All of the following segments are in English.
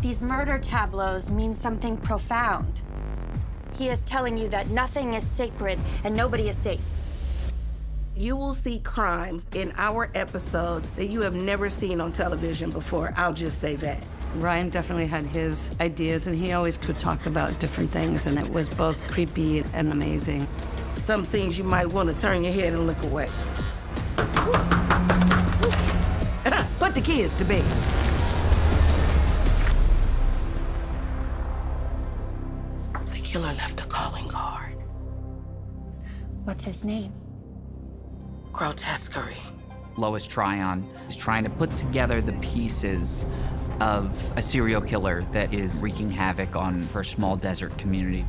These murder tableaus mean something profound. He is telling you that nothing is sacred and nobody is safe. You will see crimes in our episodes that you have never seen on television before. I'll just say that. Ryan definitely had his ideas, and he always could talk about different things, and it was both creepy and amazing. Some scenes you might want to turn your head and look away. Put the kids to bed. The killer left a calling card. What's his name? Grotesquerie. Lois Tryon is trying to put together the pieces of a serial killer that is wreaking havoc on her small desert community.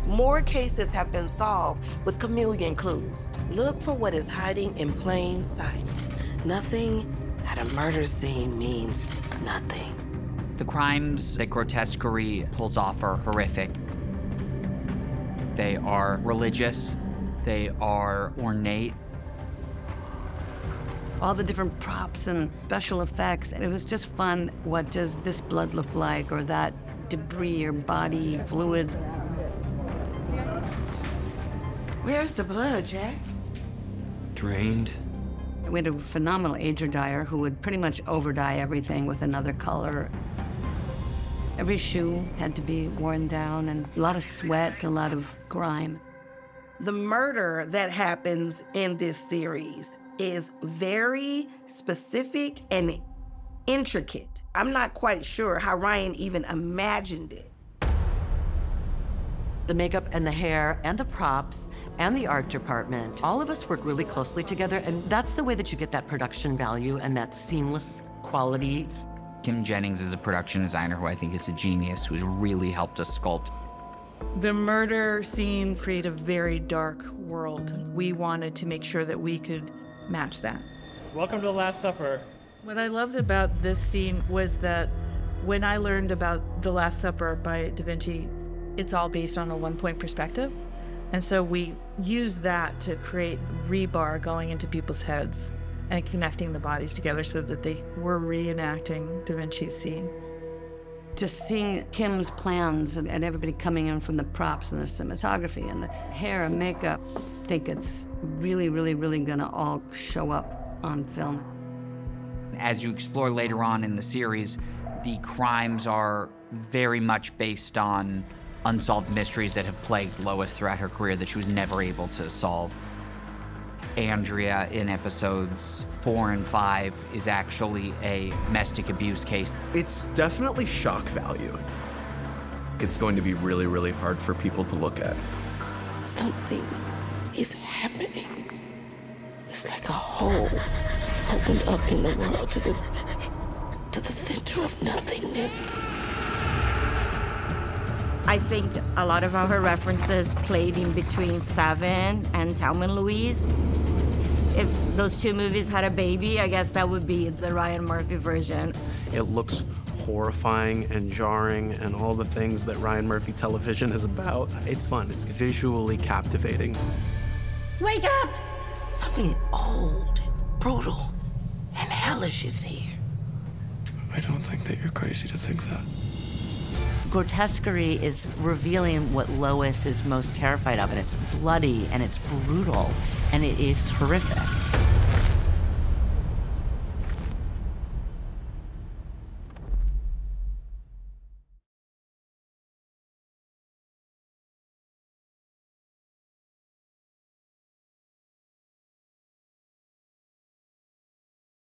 More cases have been solved with chameleon clues. Look for what is hiding in plain sight. Nothing at a murder scene means nothing. The crimes that Grotesquerie pulls off are horrific. They are religious, they are ornate. All the different props and special effects. It was just fun. What does this blood look like, or that debris or body fluid? Where's the blood, Jack? Drained. We had a phenomenal ager dyer who would pretty much over-dye everything with another color. Every shoe had to be worn down, and a lot of sweat, a lot of grime. The murder that happens in this series is very specific and intricate. I'm not quite sure how Ryan even imagined it. The makeup and the hair and the props and the art department, all of us work really closely together, and that's the way that you get that production value and that seamless quality. Kim Jennings is a production designer who I think is a genius, who's really helped us sculpt. The murder scenes create a very dark world. We wanted to make sure that we could match that. Welcome to The Last Supper. What I loved about this scene was that when I learned about The Last Supper by Da Vinci, it's all based on a one-point perspective. And so we used that to create rebar going into people's heads and connecting the bodies together so that they were reenacting Da Vinci's scene. Just seeing Kim's plans and everybody coming in from the props and the cinematography and the hair and makeup, I think it's really, really, really gonna all show up on film. As you explore later on in the series, the crimes are very much based on unsolved mysteries that have plagued Lois throughout her career that she was never able to solve. Andrea in episodes 4 and 5 is actually a domestic abuse case. It's definitely shock value. It's going to be really, really hard for people to look at. Something is happening. It's like a hole opened up in the world to the center of nothingness. I think a lot of our references played in between Seven and Thelma and Louise. If those two movies had a baby, I guess that would be the Ryan Murphy version. It looks horrifying and jarring and all the things that Ryan Murphy television is about. It's fun. It's visually captivating. Wake up! Something old, brutal, and hellish is here. I don't think that you're crazy to think that. Grotesquerie is revealing what Lois is most terrified of, and it's bloody and it's brutal and it is horrific.